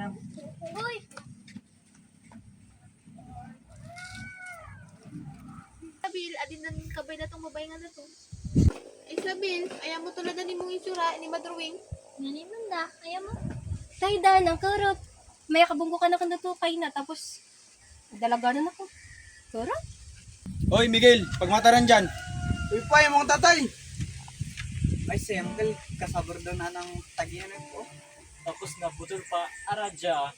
lang. Uy! Sabil, adin nan kabay na tong babae nga na to. Sabil, ayaw mo tulad na ni mong itsura ni Madruwing. Ngayon man da, kaya mo. Tay da, ang karot. May kabunggo ka na kandatukay na, tapos dalaga na ako. Karot? Hoy Miguel, pagmataran dyan. Uy pa, yung mga tatay. Ay, si Uncle, kasabor daw na ng tagiyan po. Tapos na putol pa, aradya.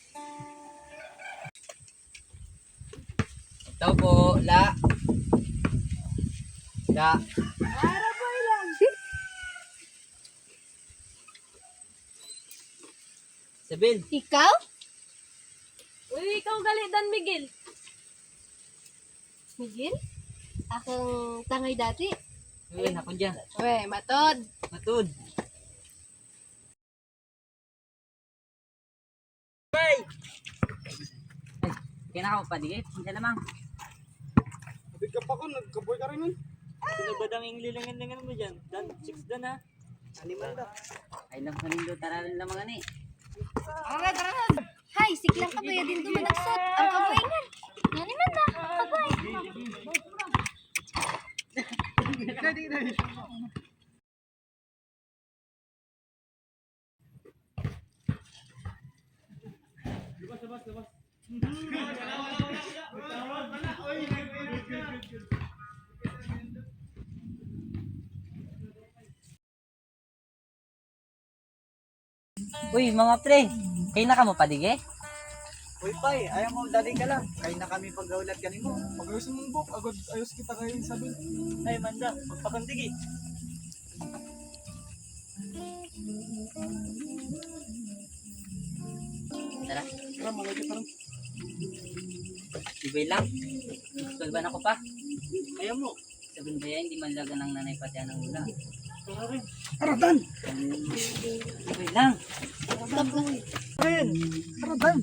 Ito po, la. La. Sabil, Ikaw? Uy, ikaw galitan, Miguel. Miguel? Akong tangay dati. yun ako dyan. Uy, matod. Matud. Ay, kinakaw pa di eh. Hindi lamang. Abig ka pa ko, nagkaboy ka rin. Pinabadang yung lilangan-langan mo dyan. Dan, chicks dan ha. Animal da. Ay lang sa lindo, taralan lamang ani. Hay, siklang kaboy din dumanagsot. Ang kaboy nga. Ngayon man da, kaboy. Uy, mga pre. Kayo na ka mo padige? Uy pa, ayaw mo, dali ka lang. Kaya na kami paggaulat ka mo. Pag-ayos mong book, agad ayos kita kayo sabi. Ay, manda, magpakandigi. Tara, Tara, malagi parang. ibay lang. Tulban ako pa. Ayaw mo. Sabihin ba yan, hindi man laga ng nanay pati ng ula. Tara rin. Aratan! Ibay lang. Ayan! Aratan!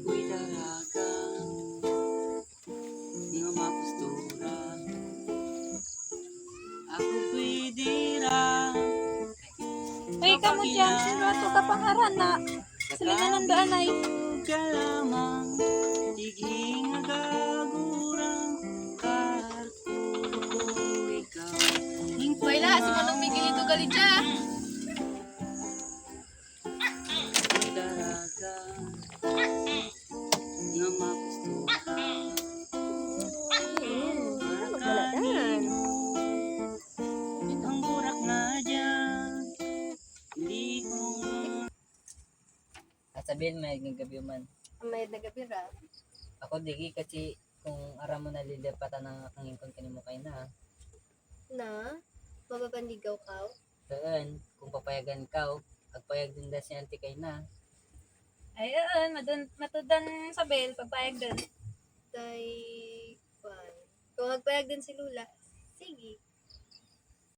Uy, dalaga. Di mo mapustura. Ako pwede ra. Uy, kamo dyan. Sinato ka pangaran na. Salingan ng daan ay. Ka lamang. Tiging agagurang. Kartulo ko ikaw. Wala, si Manong Miguel ito galit siya. Uy, dalaga. Nga mapustura. Ang burak na dyan. Hindi ko. At sabihin may gabi man. May nagabira. Ako digi kasi kung aram mo nalilipatan ng kangingkon kanimo kay na. Na? Mababandigaw ka? Saan kung papayagan ka, agpayag din da si auntie kay na. Ay, matudan sa bel, pagpayag dun. Tay, pan. Kung magpayag dun si Lula, sige.